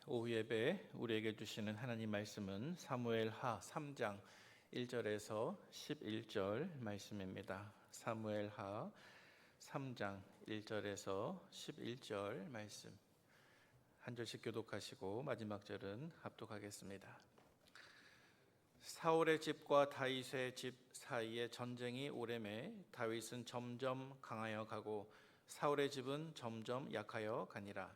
오후 예배 우리에게 주시는 하나님 말씀은 사무엘하 3장 1절에서 11절 말씀입니다. 사무엘하 3장 1절에서 11절 말씀 한 절씩 교독하시고 마지막 절은 합독하겠습니다. 사울의 집과 다윗의 집 사이에 전쟁이 오래매 다윗은 점점 강하여 가고 사울의 집은 점점 약하여 가니라.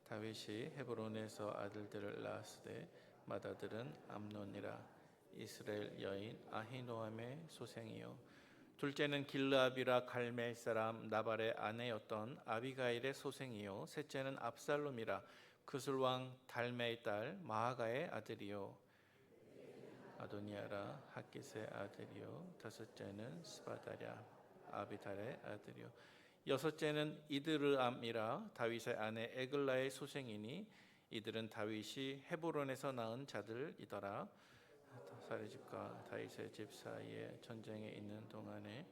다윗이 헤브론에서 아들들을 낳았으되 맏아들은 암논이라. 이스라엘 여인 아히노암의 소생이요 둘째는 길르압이라 갈멜 사람 나발의 아내였던 아비가일의 소생이요 셋째는 압살롬이라 그술 왕 달메의 딸 마아가의 아들이요 아도니아라 핫깃의 아들이요 다섯째는 스바다랴 아비달의 아들이요 여섯째는 이드르암이라 다윗의 아내 에글라의 소생이니 이들은 다윗이 헤브론에서 낳은 자들이더라. 사울의 집과 다윗의 집 사이에 전쟁에 있는 동안에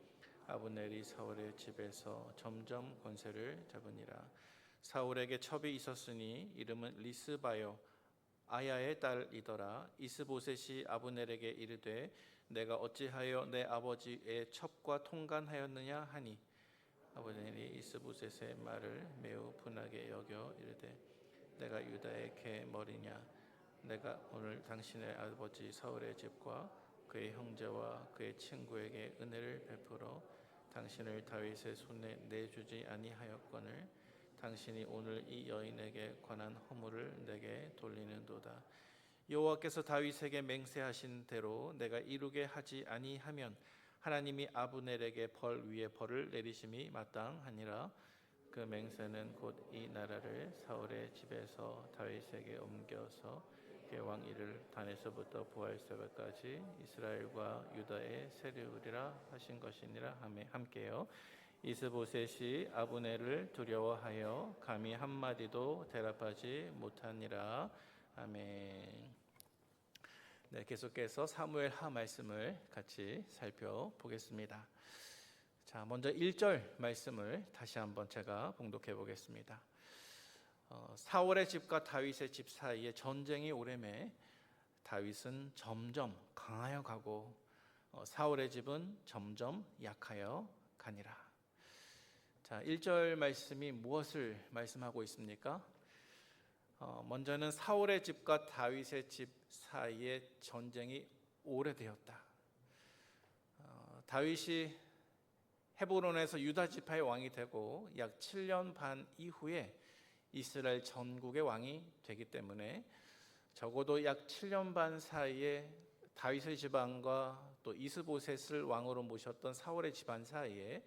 아브넬이 사울의 집에서 점점 권세를 잡으니라. 사울에게 첩이 있었으니 이름은 리스바요 아야의 딸이더라. 이스보셋이 아브넬에게 이르되 내가 어찌하여 내 아버지의 첩과 통간하였느냐 하니 아브넬이 이스보셋의 말을 매우 분하게 여겨 이르되 내가 유다의 개 머리냐 내가 오늘 당신의 아버지 사울의 집과 그의 형제와 그의 친구에게 은혜를 베풀어 당신을 다윗의 손에 내주지 아니하였거늘 당신이 오늘 이 여인에게 관한 허물을 내게 돌리는도다. 여호와께서 다윗에게 맹세하신 대로 내가 이루게 하지 아니하면 하나님이 아브넬에게 벌 위에 벌을 내리심이 마땅하니라. 그 맹세는 곧 이 나라를 사울의 집에서 다윗에게 옮겨서 그의 왕위를 단에서부터 부활세바까지 이스라엘과 유다에 세우리라 하신 것이니라. 함께요. 이스보셋이 아브넬을 두려워하여 감히 한마디도 대답하지 못하니라. 아멘. 네, 계속해서 사무엘하 말씀을 같이 살펴보겠습니다. 자, 먼저 1절 말씀을 다시 한번 제가 봉독해 보겠습니다. 사울의 집과 다윗의 집 사이에 전쟁이 오래매 다윗은 점점 강하여 가고 사울의 집은 점점 약하여 가니라. 자, 1절 말씀이 무엇을 말씀하고 있습니까? 먼저는 사울의 집과 다윗의 집 사이에 전쟁이 오래되었다. 다윗이 헤브론에서 유다 지파의 왕이 되고 약 7년 반 이후에 이스라엘 전국의 왕이 되기 때문에 적어도 약 7년 반 사이에 다윗의 집안과 또 이스보셋을 왕으로 모셨던 사울의 집안 사이에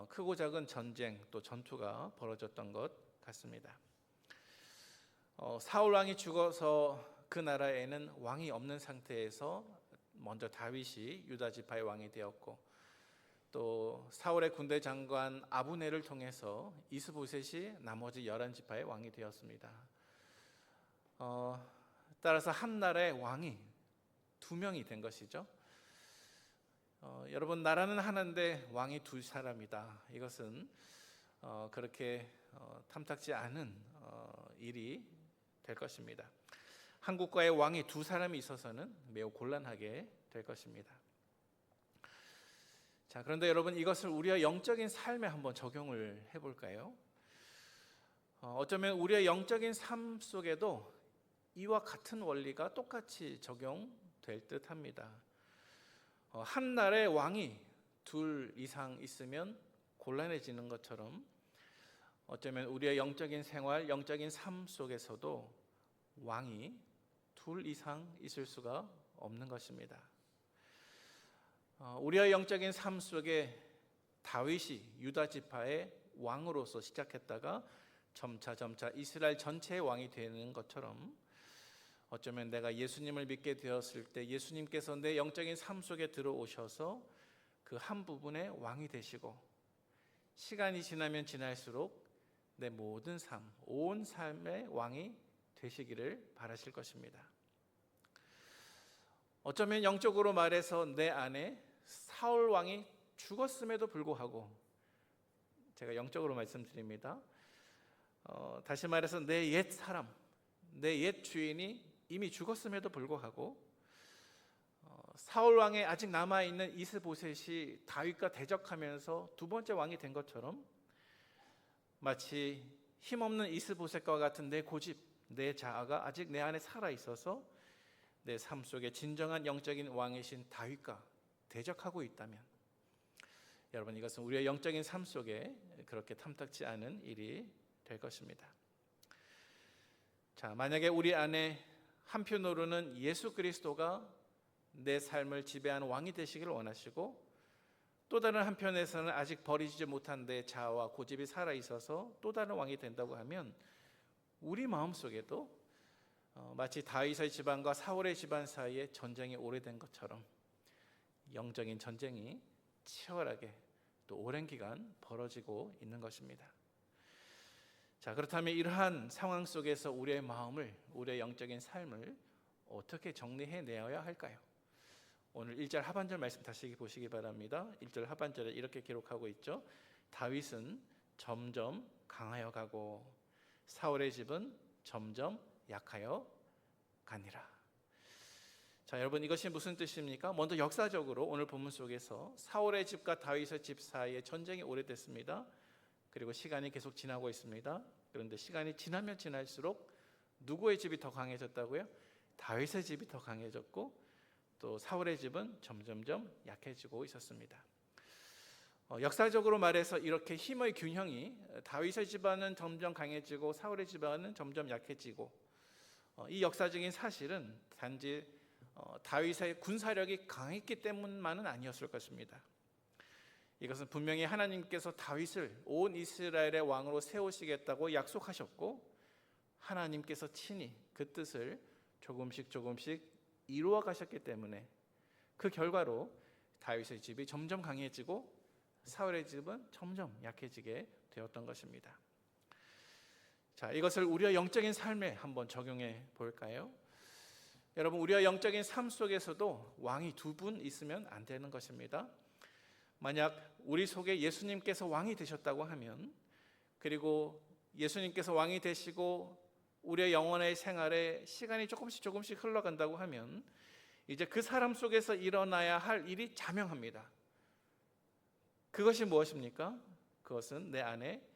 크고 작은 전쟁 또 전투가 벌어졌던 것 같습니다. 사울 왕이 죽어서 그 나라에는 왕이 없는 상태에서 먼저 다윗이 유다 지파의 왕이 되었고 또 사울의 군대 장관 아브넬을 통해서 이스보셋이 나머지 11지파의 왕이 되었습니다. 따라서 한 나라의 왕이 2명이 된 것이죠. 여러분, 나라는 하나인데 왕이 2사람이다. 이것은 그렇게 탐탁지 않은 일이 될 것입니다. 한 국가의 왕이 2사람이 있어서는 매우 곤란하게 될 것입니다. 자, 그런데 여러분, 이것을 우리의 영적인 삶에 한번 적용을 해볼까요? 어쩌면 우리의 영적인 삶 속에도 이와 같은 원리가 똑같이 적용될 듯 합니다. 한 나라의 왕이 2 이상 있으면 곤란해지는 것처럼 어쩌면 우리의 영적인 생활, 영적인 삶 속에서도 왕이 2 이상 있을 수가 없는 것입니다. 우리의 영적인 삶 속에 다윗이 유다 지파의 왕으로서 시작했다가 점차 이스라엘 전체의 왕이 되는 것처럼 어쩌면 내가 예수님을 믿게 되었을 때 예수님께서 내 영적인 삶 속에 들어오셔서 그 한 부분의 왕이 되시고 시간이 지나면 지날수록 내 모든 삶, 온 삶의 왕이 되시기를 바라실 것입니다. 어쩌면 영적으로 말해서 내 안에 사울 왕이 죽었음에도 불구하고 제가 영적으로 말씀드립니다. 다시 말해서 내 옛 사람, 내 옛 주인이 이미 죽었음에도 불구하고 사울 왕에 아직 남아있는 이스보셋이 다윗과 대적하면서 두 번째 왕이 된 것처럼 마치 힘없는 이스보셋과 같은 내 고집, 내 자아가 아직 내 안에 살아있어서 내 삶 속에 진정한 영적인 왕이신 다윗과 대적하고 있다면 여러분, 이것은 우리의 영적인 삶 속에 그렇게 탐탁지 않은 일이 될 것입니다. 자, 만약에 우리 안에 한편으로는 예수 그리스도가 내 삶을 지배하는 왕이 되시기를 원하시고 또 다른 한편에서는 아직 버리지 못한 내 자아와 고집이 살아있어서 또 다른 왕이 된다고 하면 우리 마음속에도 마치 다윗의 집안과 사울의 집안 사이에 전쟁이 오래된 것처럼 영적인 전쟁이 치열하게 또 오랜 기간 벌어지고 있는 것입니다. 자, 그렇다면 이러한 상황 속에서 우리의 마음을, 우리의 영적인 삶을 어떻게 정리해내어야 할까요? 오늘 1절 하반절 말씀 다시 보시기 바랍니다. 1절 하반절에 이렇게 기록하고 있죠. 다윗은 점점 강하여 가고 사울의 집은 점점 약하여 가니라. 자, 여러분, 이것이 무슨 뜻입니까? 먼저 역사적으로 오늘 본문 속에서 사울의 집과 다윗의 집 사이에 전쟁이 오래됐습니다. 그리고 시간이 계속 지나고 있습니다. 그런데 시간이 지나면 지날수록 누구의 집이 더 강해졌다고요? 다윗의 집이 더 강해졌고 또 사울의 집은 점점점 약해지고 있었습니다. 역사적으로 말해서 이렇게 힘의 균형이 다윗의 집안은 점점 강해지고 사울의 집안은 점점 약해지고 이 역사적인 사실은 단지 다윗의 군사력이 강했기 때문만은 아니었을 것입니다. 이것은 분명히 하나님께서 다윗을 온 이스라엘의 왕으로 세우시겠다고 약속하셨고 하나님께서 친히 그 뜻을 조금씩 이루어 가셨기 때문에 그 결과로 다윗의 집이 점점 강해지고 사울의 집은 점점 약해지게 되었던 것입니다. 자, 이것을 우리의 영적인 삶에 한번 적용해 볼까요? 여러분, 우리의 영적인 삶 속에서도 왕이 두 분 있으면 안 되는 것입니다. 만약 우리 속에 예수님께서 왕이 되셨다고 하면, 그리고 예수님께서 왕이 되시고 우리의 영혼의 생활에 시간이 조금씩 흘러간다고 하면 이제 그 사람 속에서 일어나야 할 일이 자명합니다. 그것이 무엇입니까? 그것은 내 안에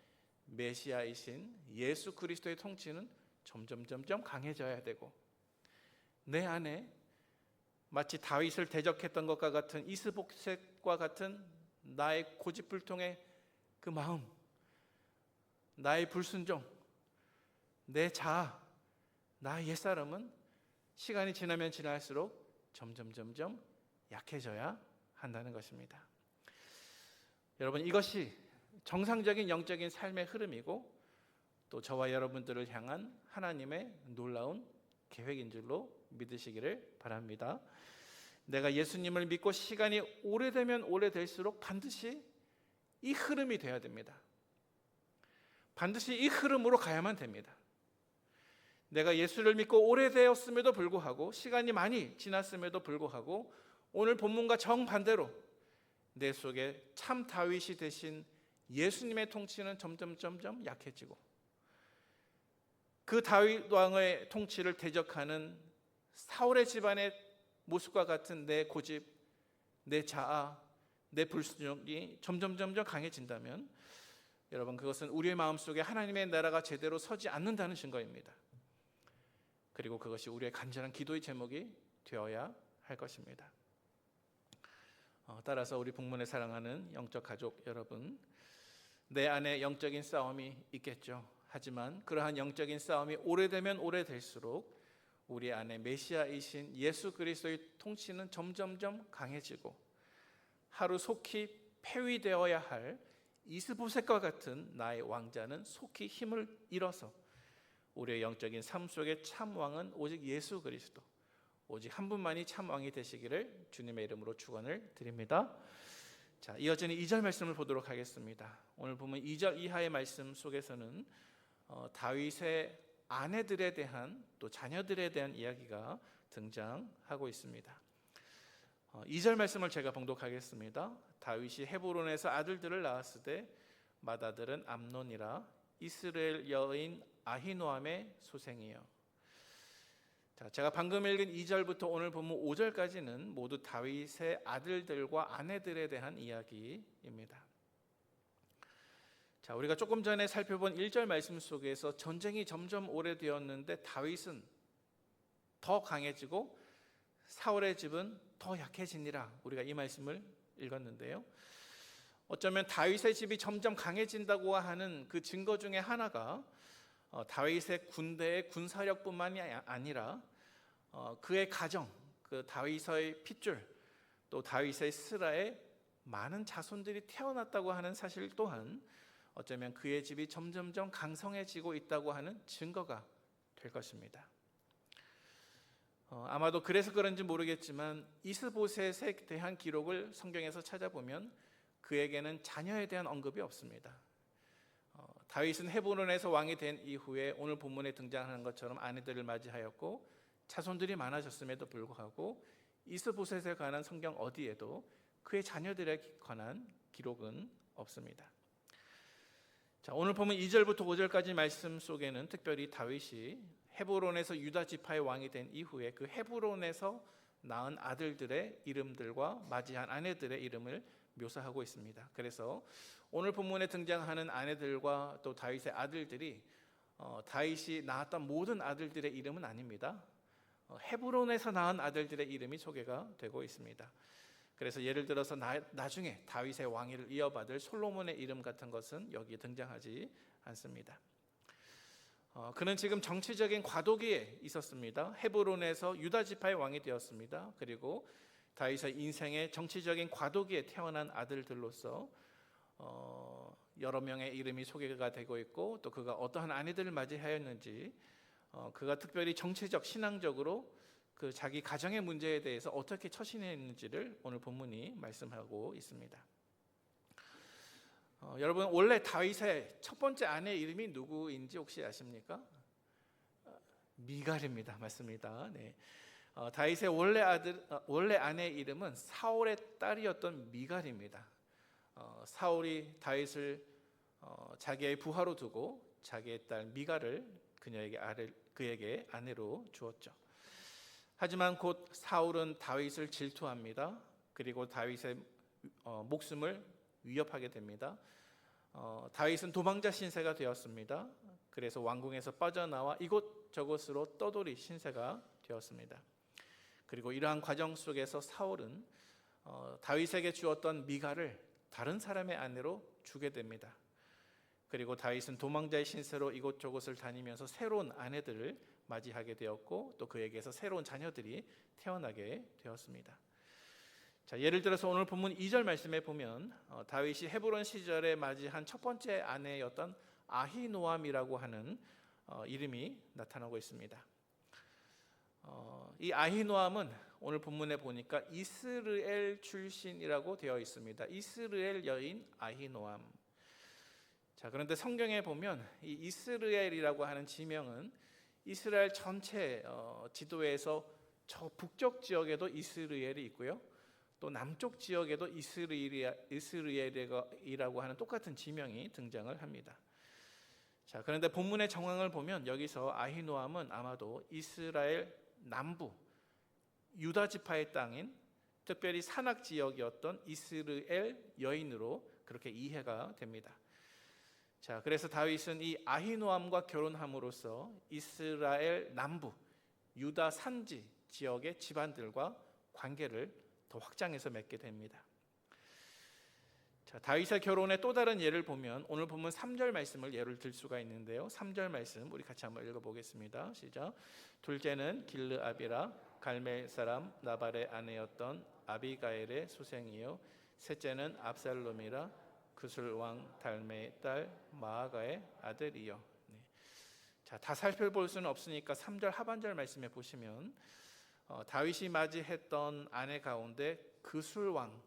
메시아이신 예수 그리스도의 통치는 점점 강해져야 되고 내 안에 마치 다윗을 대적했던 것과 같은 이스보셋과 같은 나의 고집불통의 그 마음, 나의 불순종, 내 자아, 나의 옛사람은 시간이 지나면 지날수록 점점 약해져야 한다는 것입니다. 여러분, 이것이 정상적인 영적인 삶의 흐름이고 또 저와 여러분들을 향한 하나님의 놀라운 계획인 줄로 믿으시기를 바랍니다. 내가 예수님을 믿고 시간이 오래되면 오래될수록 반드시 이 흐름이 되어야 됩니다. 반드시 이 흐름으로 가야만 됩니다. 내가 예수를 믿고 오래되었음에도 불구하고 시간이 많이 지났음에도 불구하고 오늘 본문과 정반대로 내 속에 참 다윗이 되신 예수님의 통치는 점점 약해지고 그 다윗 왕의 통치를 대적하는 사울의 집안의 모습과 같은 내 고집, 내 자아, 내 불순종이 점점 강해진다면 여러분, 그것은 우리의 마음속에 하나님의 나라가 제대로 서지 않는다는 증거입니다. 그리고 그것이 우리의 간절한 기도의 제목이 되어야 할 것입니다. 따라서 우리 북문에 사랑하는 영적 가족 여러분, 내 안에 영적인 싸움이 있겠죠. 하지만 그러한 영적인 싸움이 오래되면 오래될수록 우리 안에 메시아이신 예수 그리스도의 통치는 점점 강해지고 하루 속히 폐위되어야 할 이스보셋과 같은 나의 왕자는 속히 힘을 잃어서 우리의 영적인 삶 속의 참 왕은 오직 예수 그리스도, 오직 한 분만이 참 왕이 되시기를 주님의 이름으로 축원을 드립니다. 자, 이어지는 2절 말씀을 보도록 하겠습니다. 오늘 보면 2절 이하의 말씀 속에서는 다윗의 아내들에 대한 또 자녀들에 대한 이야기가 등장하고 있습니다. 2절 말씀을 제가 봉독하겠습니다. 다윗이 헤브론에서 아들들을 낳았을 때 맏아들은 암논이라 이스라엘 여인 아히노암의 소생이요 자, 제가 방금 읽은 2절부터 오늘 본문 5절까지는 모두 다윗의 아들들과 아내들에 대한 이야기입니다. 자, 우리가 조금 전에 살펴본 1절 말씀 속에서 전쟁이 점점 오래되었는데 다윗은 더 강해지고 사울의 집은 더 약해지니라, 우리가 이 말씀을 읽었는데요. 어쩌면 다윗의 집이 점점 강해진다고 하는 그 증거 중에 하나가 다윗의 군대의 군사력뿐만이 아니라 그의 가정, 그 다윗의 핏줄, 또 다윗의 스라에 많은 자손들이 태어났다고 하는 사실 또한 어쩌면 그의 집이 점점점 강성해지고 있다고 하는 증거가 될 것입니다. 아마도 그래서 그런지 모르겠지만 이스보셋에 대한 기록을 성경에서 찾아보면 그에게는 자녀에 대한 언급이 없습니다. 다윗은 헤브론에서 왕이 된 이후에 오늘 본문에 등장하는 것처럼 아내들을 맞이하였고 자손들이 많아졌음에도 불구하고 이스보셋에 관한 성경 어디에도 그의 자녀들에 관한 기록은 없습니다. 자, 오늘 보면 2절부터 5절까지 말씀 속에는 특별히 다윗이 헤브론에서 유다 지파의 왕이 된 이후에 그 헤브론에서 낳은 아들들의 이름들과 맞이한 아내들의 이름을 묘사하고 있습니다. 그래서 오늘 본문에 등장하는 아내들과 또 다윗의 아들들이 다윗이 낳았던 모든 아들들의 이름은 아닙니다. 헤브론에서 낳은 아들들의 이름이 소개가 되고 있습니다. 그래서 예를 들어서 나중에 다윗의 왕위를 이어받을 솔로몬의 이름 같은 것은 여기에 등장하지 않습니다. 그는 지금 정치적인 과도기에 있었습니다. 헤브론에서 유다 지파의 왕이 되었습니다. 그리고 다윗의 인생의 정치적인 과도기에 태어난 아들들로서 여러 명의 이름이 소개가 되고 있고, 또 그가 어떠한 아내들을 맞이하였는지, 그가 특별히 정치적, 신앙적으로 그 자기 가정의 문제에 대해서 어떻게 처신했는지를 오늘 본문이 말씀하고 있습니다. 여러분, 원래 다윗의 첫 번째 아내 이름이 누구인지 혹시 아십니까? 미갈입니다. 맞습니다. 네. 다윗의 원래 아내 이름은 사울의 딸이었던 미갈입니다. 사울이 다윗을 자기의 부하로 두고 자기의 딸 미갈을 그에게 아내로 주었죠. 하지만 곧 사울은 다윗을 질투합니다. 그리고 다윗의 목숨을 위협하게 됩니다. 다윗은 도망자 신세가 되었습니다. 그래서 왕궁에서 빠져나와 이곳저곳으로 떠돌이 신세가 되었습니다. 그리고 이러한 과정 속에서 사울은 다윗에게 주었던 미갈을 다른 사람의 아내로 주게 됩니다. 그리고 다윗은 도망자의 신세로 이곳저곳을 다니면서 새로운 아내들을 맞이하게 되었고, 또 그에게서 새로운 자녀들이 태어나게 되었습니다. 자, 예를 들어서 오늘 본문 2절 말씀에 보면 다윗이 헤브론 시절에 맞이한 첫 번째 아내였던 아히노암이라고 하는 이름이 나타나고 있습니다. 이 아히노암은 오늘 본문에 보니까 이스르엘 출신이라고 되어 있습니다. 이스르엘 여인 아히노암. 자, 그런데 성경에 보면 이 이스라엘이라고 하는 지명은 이스라엘 전체 지도에서 저 북쪽 지역에도 이스라엘이 있고요, 또 남쪽 지역에도 이스라엘이라고 하는 똑같은 지명이 등장을 합니다. 자, 그런데 본문의 정황을 보면 여기서 아히노암은 아마도 이스라엘 남부 유다 지파의 땅인 특별히 산악 지역이었던 이스라엘 여인으로 그렇게 이해가 됩니다. 자, 그래서 다윗은 이 아히노암과 결혼함으로써 이스라엘 남부 유다 산지 지역의 집안들과 관계를 더 확장해서 맺게 됩니다. 자, 다윗의 결혼의 또 다른 예를 보면 오늘 본문 3절 말씀을 예를 들 수가 있는데요. 3절 말씀 우리 같이 한번 읽어보겠습니다. 시작. 둘째는 길르압이라 갈멜 사람 나발의 아내였던 아비가일의 수생이요, 셋째는 압살롬이라 그술 왕 달메의 딸 마아가의 아들이요. 네. 자, 다 살펴볼 수는 없으니까 3절 하반절 말씀에 보시면 다윗이 맞이했던 아내 가운데 그술 왕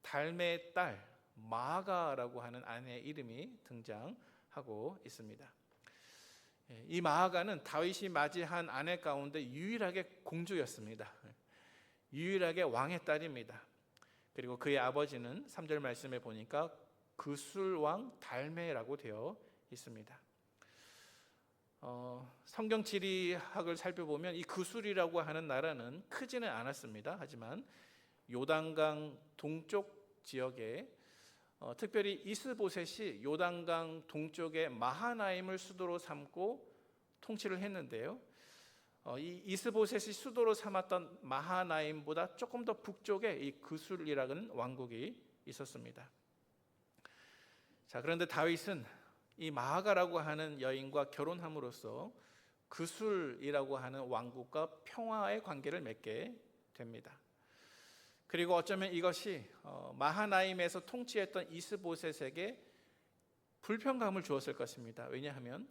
달메의 딸 마아가라고 하는 아내의 이름이 등장하고 있습니다. 이 마아가는 다윗이 맞이한 아내 가운데 유일하게 공주였습니다. 유일하게 왕의 딸입니다. 그리고 그의 아버지는 3절 말씀에 보니까 그술 왕 달메라고 되어 있습니다. 성경 지리학을 살펴보면 이 그술이라고 하는 나라는 크지는 않았습니다. 하지만 요단강 동쪽 지역에 특별히 이스보셋이 요단강 동쪽의 마하나임을 수도로 삼고 통치를 했는데요. 이 이스보셋이 수도로 삼았던 마하나임보다 조금 더 북쪽에 이 그술이라는 왕국이 있었습니다. 자, 그런데 다윗은 이 마아가라고 하는 여인과 결혼함으로써 그술이라고 하는 왕국과 평화의 관계를 맺게 됩니다. 그리고 어쩌면 이것이 마하나임에서 통치했던 이스보셋에게 불편감을 주었을 것입니다. 왜냐하면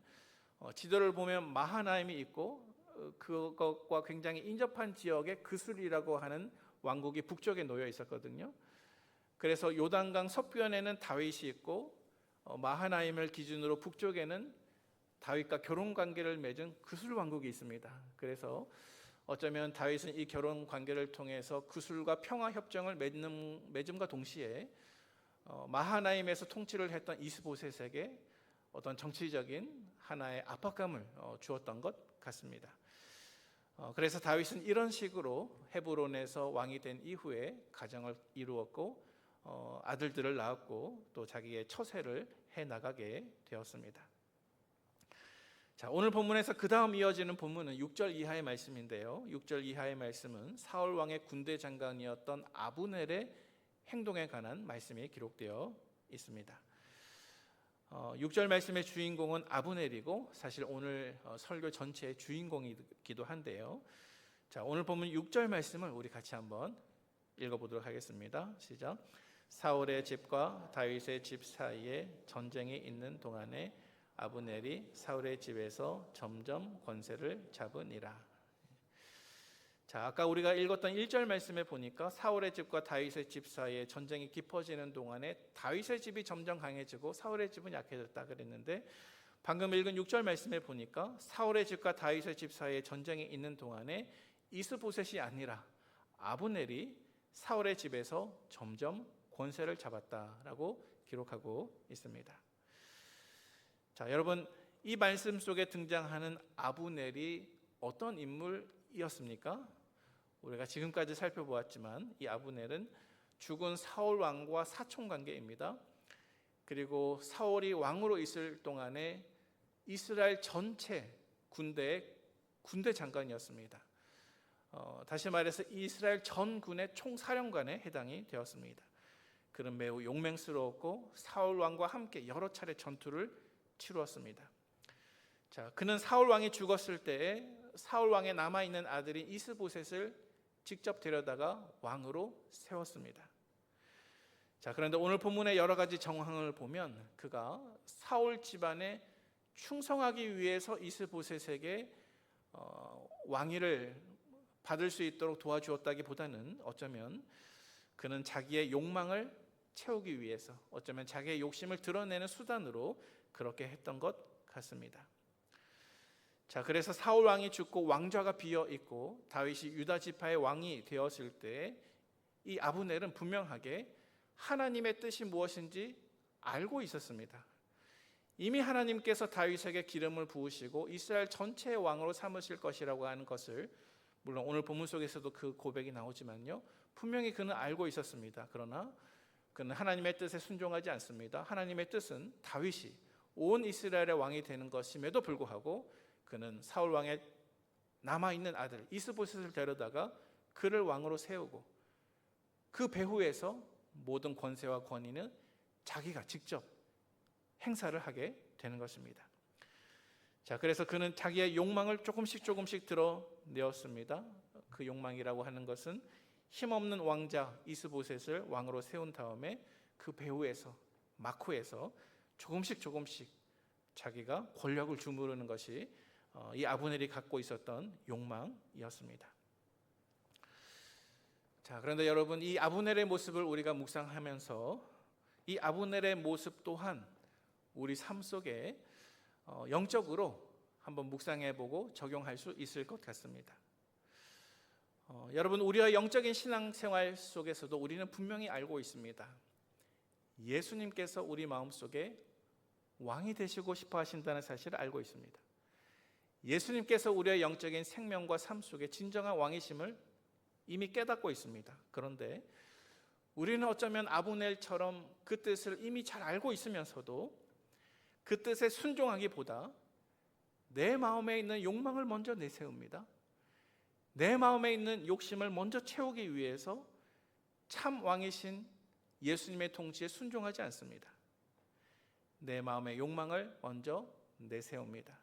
지도를 보면 마하나임이 있고 그것과 굉장히 인접한 지역에 그술이라고 하는 왕국이 북쪽에 놓여 있었거든요. 그래서 요단강 서편에는 다윗이 있고 마하나임을 기준으로 북쪽에는 다윗과 결혼 관계를 맺은 그술 왕국이 있습니다. 그래서 어쩌면 다윗은 이 결혼 관계를 통해서 그술과 평화 협정을 맺음과 동시에 마하나임에서 통치를 했던 이스보셋에게 어떤 정치적인 하나의 압박감을 주었던 것 같습니다. 그래서 다윗은 이런 식으로 헤브론에서 왕이 된 이후에 가정을 이루었고 아들들을 낳았고 또 자기의 처세를 해나가게 되었습니다. 자, 오늘 본문에서 그 다음 이어지는 본문은 6절 이하의 말씀인데요. 6절 이하의 말씀은 사울 왕의 군대 장관이었던 아브넬의 행동에 관한 말씀이 기록되어 있습니다. 6절 말씀의 주인공은 아브넬이고 사실 오늘 설교 전체의 주인공이기도 한데요. 자, 오늘 본문 6절 말씀을 우리 같이 한번 읽어보도록 하겠습니다. 시작. 사울의 집과 다윗의 집 사이에 전쟁이 있는 동안에 아브넬이 사울의 집에서 점점 권세를 잡으니라. 자, 아까 우리가 읽었던 1절 말씀에 보니까 사울의 집과 다윗의 집 사이에 전쟁이 깊어지는 동안에 다윗의 집이 점점 강해지고 사울의 집은 약해졌다 그랬는데 방금 읽은 6절 말씀에 보니까 사울의 집과 다윗의 집 사이에 전쟁이 있는 동안에 이스보셋이 아니라 아브넬이 사울의 집에서 점점 권세를 잡았다라고 기록하고 있습니다. 자, 여러분, 이 말씀 속에 등장하는 아브넬이 어떤 인물이었습니까? 우리가 지금까지 살펴보았지만 이 아브넬은 죽은 사울 왕과 사촌 관계입니다. 그리고 사울이 왕으로 있을 동안에 이스라엘 전체 군대의 군대 장관이었습니다. 다시 말해서 이스라엘 전군의 총사령관에 해당이 되었습니다. 그는 매우 용맹스러웠고 사울 왕과 함께 여러 차례 전투를 치루었습니다. 자, 그는 사울 왕이 죽었을 때에 사울 왕의 남아 있는 아들인 이스보셋을 직접 데려다가 왕으로 세웠습니다. 자, 그런데 오늘 본문의 여러 가지 정황을 보면 그가 사울 집안에 충성하기 위해서 이스보셋에게 왕위를 받을 수 있도록 도와주었다기보다는 어쩌면 그는 자기의 욕망을 채우기 위해서 어쩌면 자기의 욕심을 드러내는 수단으로 그렇게 했던 것 같습니다. 자, 그래서 사울 왕이 죽고 왕좌가 비어 있고 다윗이 유다 지파의 왕이 되었을 때 이 아브넬은 분명하게 하나님의 뜻이 무엇인지 알고 있었습니다. 이미 하나님께서 다윗에게 기름을 부으시고 이스라엘 전체의 왕으로 삼으실 것이라고 하는 것을 물론 오늘 본문 속에서도 그 고백이 나오지만요, 분명히 그는 알고 있었습니다. 그러나 그는 하나님의 뜻에 순종하지 않습니다. 하나님의 뜻은 다윗이 온 이스라엘의 왕이 되는 것임에도 불구하고 그는 사울 왕의 남아있는 아들 이스보셋을 데려다가 그를 왕으로 세우고 그 배후에서 모든 권세와 권위는 자기가 직접 행사를 하게 되는 것입니다. 자, 그래서 그는 자기의 욕망을 조금씩 드러내었습니다. 그 욕망이라고 하는 것은 힘없는 왕자 이스보셋을 왕으로 세운 다음에 그 배후에서 마쿠에서 조금씩 자기가 권력을 주무르는 것이 이 아브넬이 갖고 있었던 욕망이었습니다. 자, 그런데 여러분, 이 아브넬의 모습을 우리가 묵상하면서 이 아브넬의 모습 또한 우리 삶 속에 영적으로 한번 묵상해보고 적용할 수 있을 것 같습니다. 여러분, 우리의 영적인 신앙생활 속에서도 우리는 분명히 알고 있습니다. 예수님께서 우리 마음속에 왕이 되시고 싶어 하신다는 사실을 알고 있습니다. 예수님께서 우리의 영적인 생명과 삶 속에 진정한 왕이심을 이미 깨닫고 있습니다. 그런데 우리는 어쩌면 아브넬처럼 그 뜻을 이미 잘 알고 있으면서도 그 뜻에 순종하기보다 내 마음에 있는 욕망을 먼저 내세웁니다. 내 마음에 있는 욕심을 먼저 채우기 위해서 참 왕이신 예수님의 통치에 순종하지 않습니다. 내 마음의 욕망을 먼저 내세웁니다.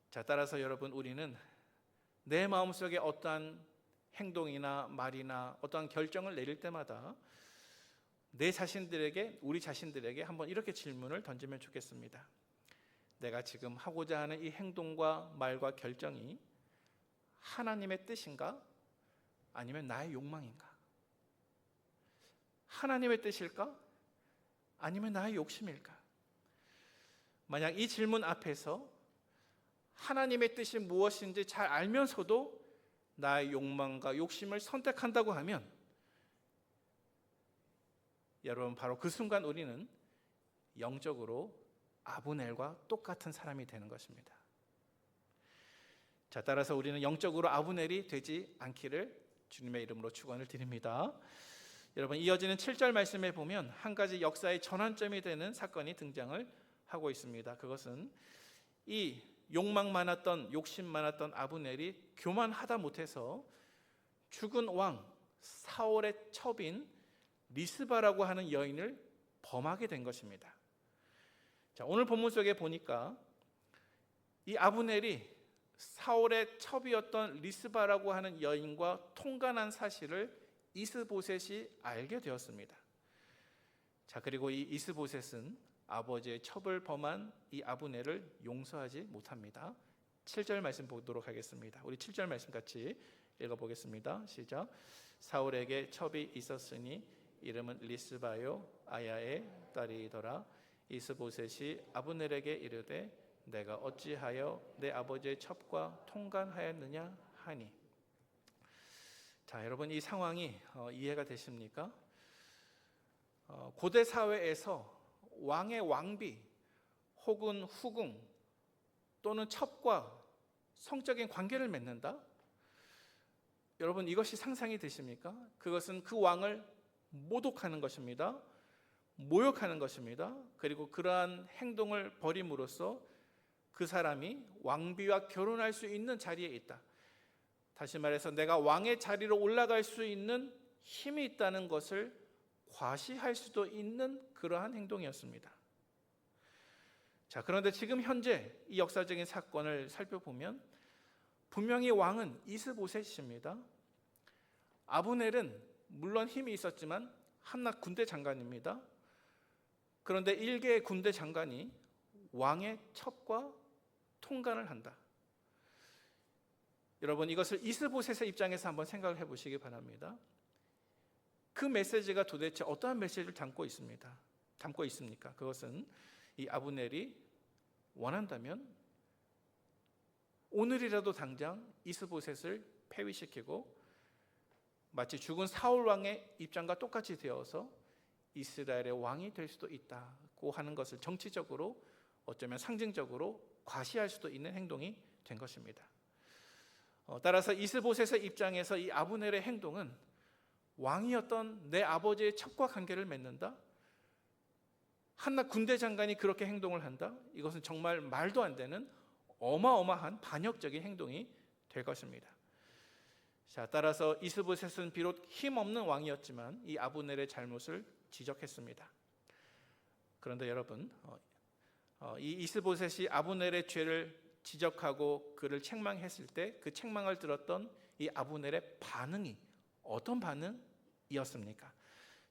자, 따라서 여러분, 우리는 내 마음속에 어떠한 행동이나 말이나 어떠한 결정을 내릴 때마다 우리 자신들에게 한번 이렇게 질문을 던지면 좋겠습니다. 내가 지금 하고자 하는 이 행동과 말과 결정이 하나님의 뜻인가? 아니면 나의 욕망인가? 하나님의 뜻일까? 아니면 나의 욕심일까? 만약 이 질문 앞에서 하나님의 뜻이 무엇인지 잘 알면서도 나의 욕망과 욕심을 선택한다고 하면 여러분, 바로 그 순간 우리는 영적으로 아브넬과 똑같은 사람이 되는 것입니다. 자, 따라서 우리는 영적으로 아브넬이 되지 않기를 주님의 이름으로 축원을 드립니다. 여러분, 이어지는 7절 말씀에 보면 한 가지 역사의 전환점이 되는 사건이 등장을 하고 있습니다. 그것은 이 욕망 많았던, 욕심 많았던 아브넬이 교만하다 못해서 죽은 왕 사울의 첩인 리스바라고 하는 여인을 범하게 된 것입니다. 자, 오늘 본문 속에 보니까 이 아브넬이 사울의 첩이었던 리스바라고 하는 여인과 통간한 사실을 이스보셋이 알게 되었습니다. 자, 그리고 이 이스보셋은 아버지의 첩을 범한 이 아브넬을 용서하지 못합니다. 7절 말씀 보도록 하겠습니다. 우리 7절 말씀 같이 읽어보겠습니다. 시작. 사울에게 첩이 있었으니 이름은 리스바요 아야의 딸이더라. 이스보셋이 아브넬에게 이르되 내가 어찌하여 내 아버지의 첩과 통간하였느냐 하니. 자, 여러분, 이 상황이 이해가 되십니까? 고대 사회에서 왕의 왕비 혹은 후궁 또는 첩과 성적인 관계를 맺는다? 여러분, 이것이 상상이 되십니까? 그것은 그 왕을 모독하는 것입니다. 모욕하는 것입니다. 그리고 그러한 행동을 벌임으로써 그 사람이 왕비와 결혼할 수 있는 자리에 있다. 다시 말해서 내가 왕의 자리로 올라갈 수 있는 힘이 있다는 것을 과시할 수도 있는 그러한 행동이었습니다. 자, 그런데 지금 현재 이 역사적인 사건을 살펴보면 분명히 왕은 이스보셋입니다. 아브넬은 물론 힘이 있었지만 한낱 군대 장관입니다. 그런데 일개의 군대 장관이 왕의 첩과 통간을 한다. 여러분, 이것을 이스보셋의 입장에서 한번 생각을 해보시기 바랍니다. 그 메시지가 도대체 어떠한 메시지를 담고 있습니까? 그것은 이 아브넬이 원한다면 오늘이라도 당장 이스보셋을 폐위시키고 마치 죽은 사울 왕의 입장과 똑같이 되어서 이스라엘의 왕이 될 수도 있다고 하는 것을 정치적으로, 어쩌면 상징적으로 과시할 수도 있는 행동이 된 것입니다. 따라서 이스보셋의 입장에서 이 아브넬의 행동은 왕이었던 내 아버지의 첩과 관계를 맺는다? 한낱 군대 장관이 그렇게 행동을 한다? 이것은 정말 말도 안 되는 어마어마한 반역적인 행동이 될 것입니다. 자, 따라서 이스보셋은 비록 힘없는 왕이었지만 이 아브넬의 잘못을 지적했습니다. 그런데 여러분, 이 이스보셋이 아브넬의 죄를 지적하고 그를 책망했을 때 그 책망을 들었던 이 아브넬의 반응이 어떤 반응이었습니까?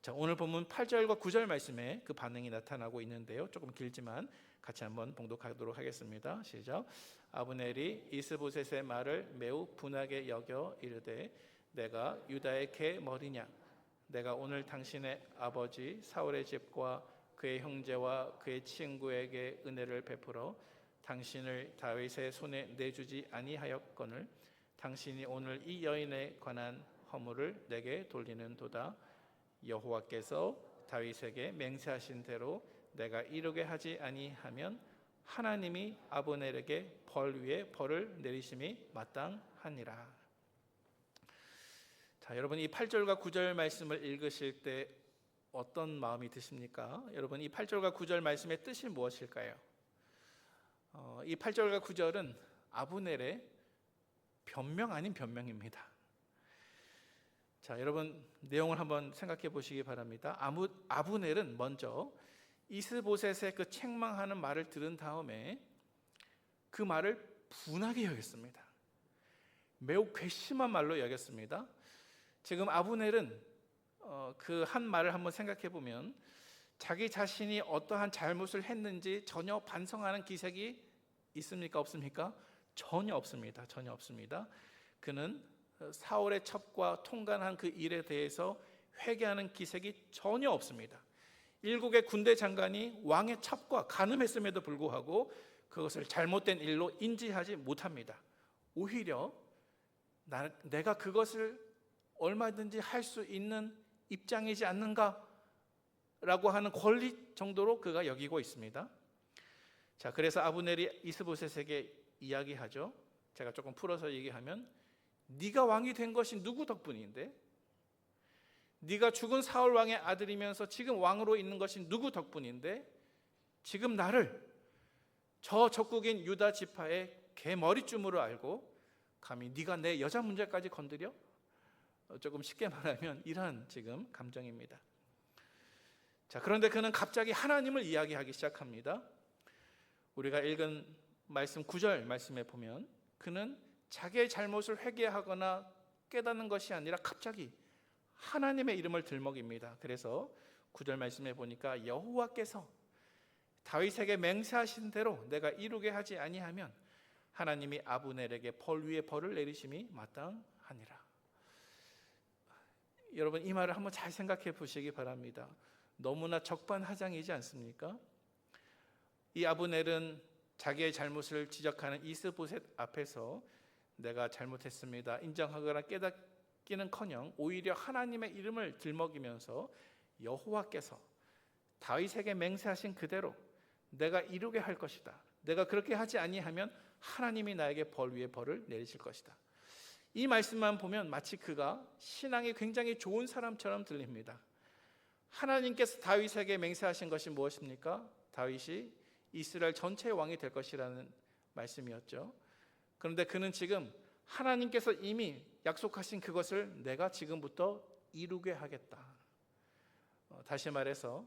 자, 오늘 본문 8절과 9절 말씀에 그 반응이 나타나고 있는데요. 조금 길지만 같이 한번 봉독하도록 하겠습니다. 시작. 아브넬이 이스보셋의 말을 매우 분하게 여겨 이르되 내가 유다의 개 머리냐? 내가 오늘 당신의 아버지 사울의 집과 그의 형제와 그의 친구에게 은혜를 베풀어 당신을 다윗의 손에 내주지 아니하였거늘 당신이 오늘 이 여인에 관한 허물을 내게 돌리는도다. 여호와께서 다윗에게 맹세하신 대로 내가 이루게 하지 아니하면 하나님이 아브넬에게 벌 위에 벌을 내리심이 마땅하니라. 자, 여러분 이 8절과 9절 말씀을 읽으실 때 어떤 마음이 드십니까? 여러분 이 8절과 9절 말씀의 뜻이 무엇일까요? 이 8절과 9절은 아브넬의 변명 아닌 변명입니다. 자, 여러분 내용을 한번 생각해 보시기 바랍니다. 아브넬은 먼저 이스보셋의 그 책망하는 말을 들은 다음에 그 말을 분하게 여겼습니다. 매우 괘씸한 말로 여겼습니다. 지금 아브넬은 그 한 말을 한번 생각해 보면 자기 자신이 어떠한 잘못을 했는지 전혀 반성하는 기색이 있습니까? 없습니까? 전혀 없습니다. 전혀 없습니다. 그는 사울의 첩과 통관한 그 일에 대해서 회개하는 기색이 전혀 없습니다. 일국의 군대 장관이 왕의 첩과 간음했음에도 불구하고 그것을 잘못된 일로 인지하지 못합니다. 오히려 내가 그것을 얼마든지 할 수 있는 입장이지 않는가라고 하는 권리 정도로 그가 여기고 있습니다. 자, 그래서 아브넬이 이스보셋에게 이야기하죠. 제가 조금 풀어서 얘기하면, 네가 왕이 된 것이 누구 덕분인데? 네가 죽은 사울 왕의 아들이면서 지금 왕으로 있는 것이 누구 덕분인데? 지금 나를 저 적국인 유다 지파의 개머리쯤으로 알고 감히 네가 내 여자 문제까지 건드려? 조금 쉽게 말하면 이러한 지금 감정입니다. 자, 그런데 그는 갑자기 하나님을 이야기하기 시작합니다. 우리가 읽은 말씀 9절 말씀에 보면 그는 자기의 잘못을 회개하거나 깨닫는 것이 아니라 갑자기 하나님의 이름을 들먹입니다. 그래서 9절 말씀에 보니까 여호와께서 다윗에게 맹세하신 대로 내가 이루게 하지 아니하면 하나님이 아브넬에게 벌 위에 벌을 내리심이 마땅하니라. 여러분 이 말을 한번 잘 생각해 보시기 바랍니다. 너무나 적반하장이지 않습니까? 이 아브넬은 자기의 잘못을 지적하는 이스보셋 앞에서 내가 잘못했습니다 인정하거나 깨닫기는커녕 오히려 하나님의 이름을 들먹이면서 여호와께서 다윗에게 맹세하신 그대로 내가 이루게 할 것이다, 내가 그렇게 하지 아니하면 하나님이 나에게 벌 위에 벌을 내리실 것이다. 이 말씀만 보면 마치 그가 신앙이 굉장히 좋은 사람처럼 들립니다. 하나님께서 다윗에게 맹세하신 것이 무엇입니까? 다윗이 이스라엘 전체의 왕이 될 것이라는 말씀이었죠. 그런데 그는 지금 하나님께서 이미 약속하신 그것을 내가 지금부터 이루게 하겠다. 다시 말해서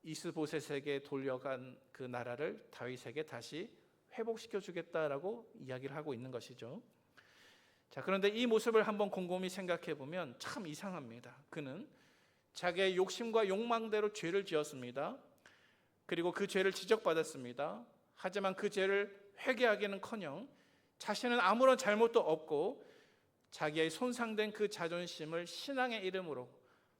이스보셋에게 돌려간 그 나라를 다윗에게 다시 회복시켜 주겠다라고 이야기를 하고 있는 것이죠. 자, 그런데 이 모습을 한번 곰곰이 생각해 보면 참 이상합니다. 그는 자기의 욕심과 욕망대로 죄를 지었습니다. 그리고 그 죄를 지적받았습니다. 하지만 그 죄를 회개하기는커녕 자신은 아무런 잘못도 없고 자기의 손상된 그 자존심을 신앙의 이름으로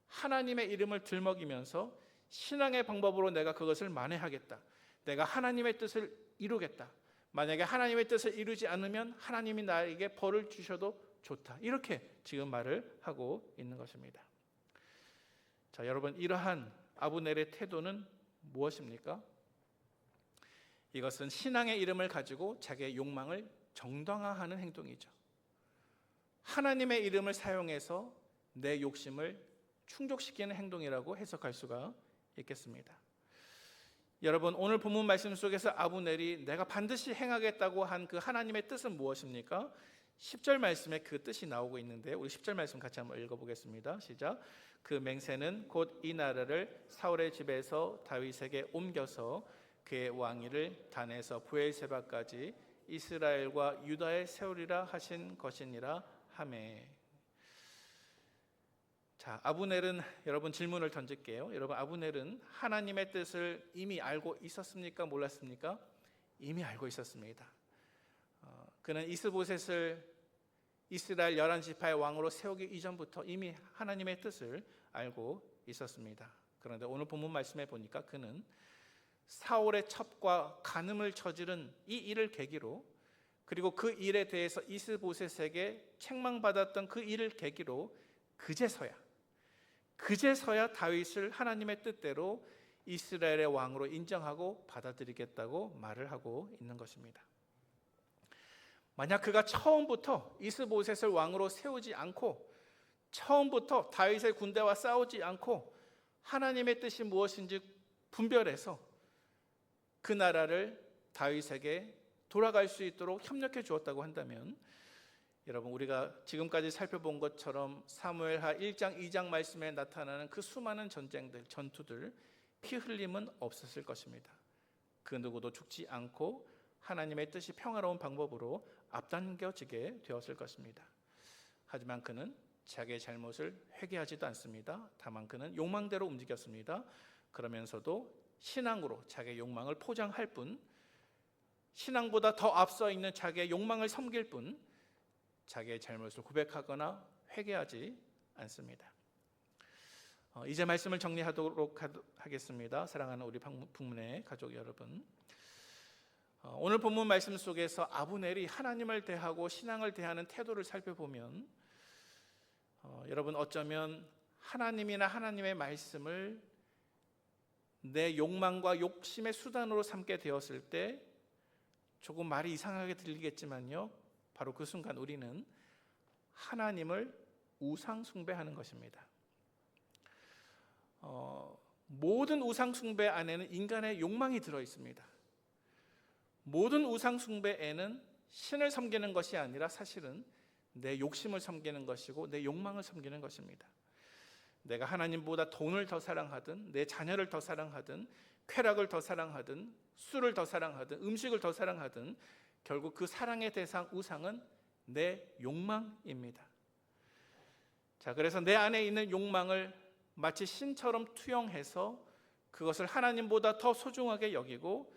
하나님의 이름을 들먹이면서 신앙의 방법으로 내가 그것을 만회하겠다, 내가 하나님의 뜻을 이루겠다, 만약에 하나님의 뜻을 이루지 않으면 하나님이 나에게 벌을 주셔도 좋다, 이렇게 지금 말을 하고 있는 것입니다. 자, 여러분 이러한 아브넬의 태도는 무엇입니까? 이것은 신앙의 이름을 가지고 자기의 욕망을 정당화하는 행동이죠. 하나님의 이름을 사용해서 내 욕심을 충족시키는 행동이라고 해석할 수가 있겠습니다. 여러분 오늘 본문 말씀 속에서 아브넬이 내가 반드시 행하겠다고 한 그 하나님의 뜻은 무엇입니까? 10절 말씀에 그 뜻이 나오고 있는데 우리 10절 말씀 같이 한번 읽어보겠습니다. 시작. 그 맹세는 곧 이 나라를 사울의 집에서 다윗에게 옮겨서 그의 왕위를 단에서 브엘세바까지 이스라엘과 유다에 세우리라 하신 것이니라 하매. 자, 아브넬은 여러분 질문을 던질게요. 여러분 아브넬은 하나님의 뜻을 이미 알고 있었습니까? 몰랐습니까? 이미 알고 있었습니다. 그는 이스보셋을 이스라엘 11지파의 왕으로 세우기 이전부터 이미 하나님의 뜻을 알고 있었습니다. 그런데 오늘 본문 말씀에 보니까 그는 사울의 첩과 간음을 저지른 이 일을 계기로, 그리고 그 일에 대해서 이스보셋에게 책망받았던 그 일을 계기로 그제서야 다윗을 하나님의 뜻대로 이스라엘의 왕으로 인정하고 받아들이겠다고 말을 하고 있는 것입니다. 만약 그가 처음부터 이스보셋을 왕으로 세우지 않고 처음부터 다윗의 군대와 싸우지 않고 하나님의 뜻이 무엇인지 분별해서 그 나라를 다윗에게 돌아갈 수 있도록 협력해 주었다고 한다면, 여러분, 우리가 지금까지 살펴본 것처럼 사무엘하 1장 2장 말씀에 나타나는 그 수많은 전쟁들, 전투들, 피 흘림은 없었을 것입니다. 그 누구도 죽지 않고 하나님의 뜻이 평화로운 방법으로 앞당겨지게 되었을 것입니다. 하지만 그는 자기의 잘못을 회개하지도 않습니다. 다만 그는 욕망대로 움직였습니다. 그러면서도 신앙으로 자기의 욕망을 포장할 뿐, 신앙보다 더 앞서 있는 자기의 욕망을 섬길 뿐 자기의 잘못을 고백하거나 회개하지 않습니다. 이제 말씀을 정리하도록 하겠습니다. 사랑하는 우리 북문의 가족 여러분, 오늘 본문 말씀 속에서 아브넬이 하나님을 대하고 신앙을 대하는 태도를 살펴보면, 여러분, 어쩌면 하나님이나 하나님의 말씀을 내 욕망과 욕심의 수단으로 삼게 되었을 때 조금 말이 이상하게 들리겠지만요, 바로 그 순간 우리는 하나님을 우상 숭배하는 것입니다. 모든 우상 숭배 안에는 인간의 욕망이 들어 있습니다. 모든 우상 숭배에는 신을 섬기는 것이 아니라 사실은 내 욕심을 섬기는 것이고 내 욕망을 섬기는 것입니다. 내가 하나님보다 돈을 더 사랑하든, 내 자녀를 더 사랑하든, 쾌락을 더 사랑하든, 술을 더 사랑하든, 음식을 더 사랑하든, 결국 그 사랑의 대상 우상은 내 욕망입니다. 자, 그래서 내 안에 있는 욕망을 마치 신처럼 투영해서 그것을 하나님보다 더 소중하게 여기고,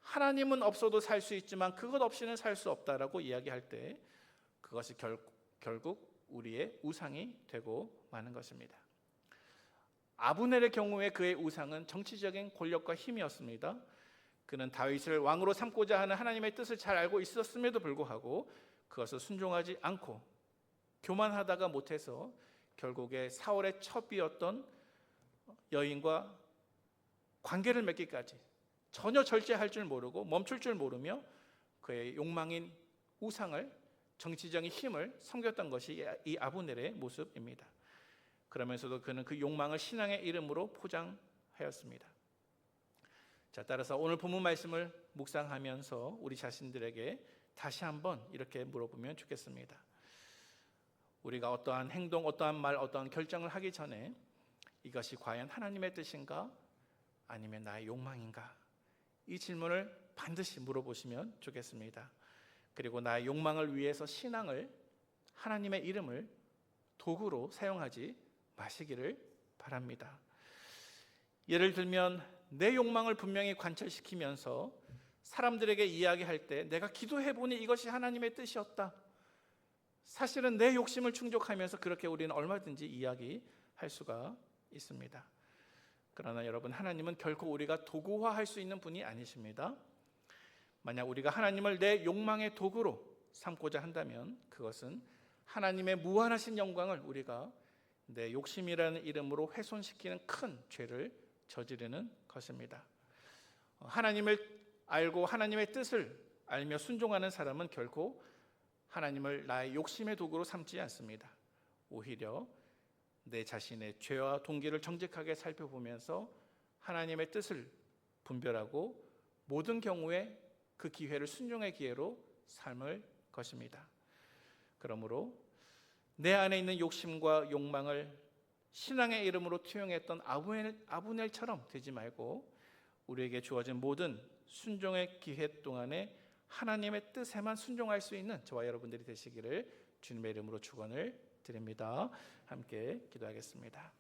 하나님은 없어도 살 수 있지만 그것 없이는 살 수 없다라고 이야기할 때 그것이 결국 우리의 우상이 되고 마는 것입니다. 아브넬의 경우에 그의 우상은 정치적인 권력과 힘이었습니다. 그는 다윗을 왕으로 삼고자 하는 하나님의 뜻을 잘 알고 있었음에도 불구하고 그것을 순종하지 않고 교만하다가 못해서 결국에 사울의 첩이었던 여인과 관계를 맺기까지 전혀 절제할 줄 모르고 멈출 줄 모르며 그의 욕망인 우상을, 정치적인 힘을 섬겼던 것이 이 아브넬의 모습입니다. 그러면서도 그는 그 욕망을 신앙의 이름으로 포장하였습니다. 자, 따라서 오늘 본문 말씀을 묵상하면서 우리 자신들에게 다시 한번 이렇게 물어보면 좋겠습니다. 우리가 어떠한 행동, 어떠한 말, 어떠한 결정을 하기 전에 이것이 과연 하나님의 뜻인가 아니면 나의 욕망인가, 이 질문을 반드시 물어보시면 좋겠습니다. 그리고 나의 욕망을 위해서 신앙을, 하나님의 이름을 도구로 사용하지 마시기를 바랍니다. 예를 들면 내 욕망을 분명히 관철시키면서 사람들에게 이야기할 때 내가 기도해보니 이것이 하나님의 뜻이었다, 사실은 내 욕심을 충족하면서 그렇게 우리는 얼마든지 이야기할 수가 있습니다. 그러나 여러분, 하나님은 결코 우리가 도구화할 수 있는 분이 아니십니다. 만약 우리가 하나님을 내 욕망의 도구로 삼고자 한다면 그것은 하나님의 무한하신 영광을 우리가 내 욕심이라는 이름으로 훼손시키는 큰 죄를 저지르는 것입니다. 하나님을 알고 하나님의 뜻을 알며 순종하는 사람은 결코 하나님을 나의 욕심의 도구로 삼지 않습니다. 오히려 내 자신의 죄와 동기를 정직하게 살펴보면서 하나님의 뜻을 분별하고 모든 경우에 그 기회를 순종의 기회로 삼을 것입니다. 그러므로 내 안에 있는 욕심과 욕망을 신앙의 이름으로 투영했던 아브넬처럼 되지 말고 우리에게 주어진 모든 순종의 기회 동안에 하나님의 뜻에만 순종할 수 있는 저와 여러분들이 되시기를 주님의 이름으로 축원을 드립니다. 함께 기도하겠습니다.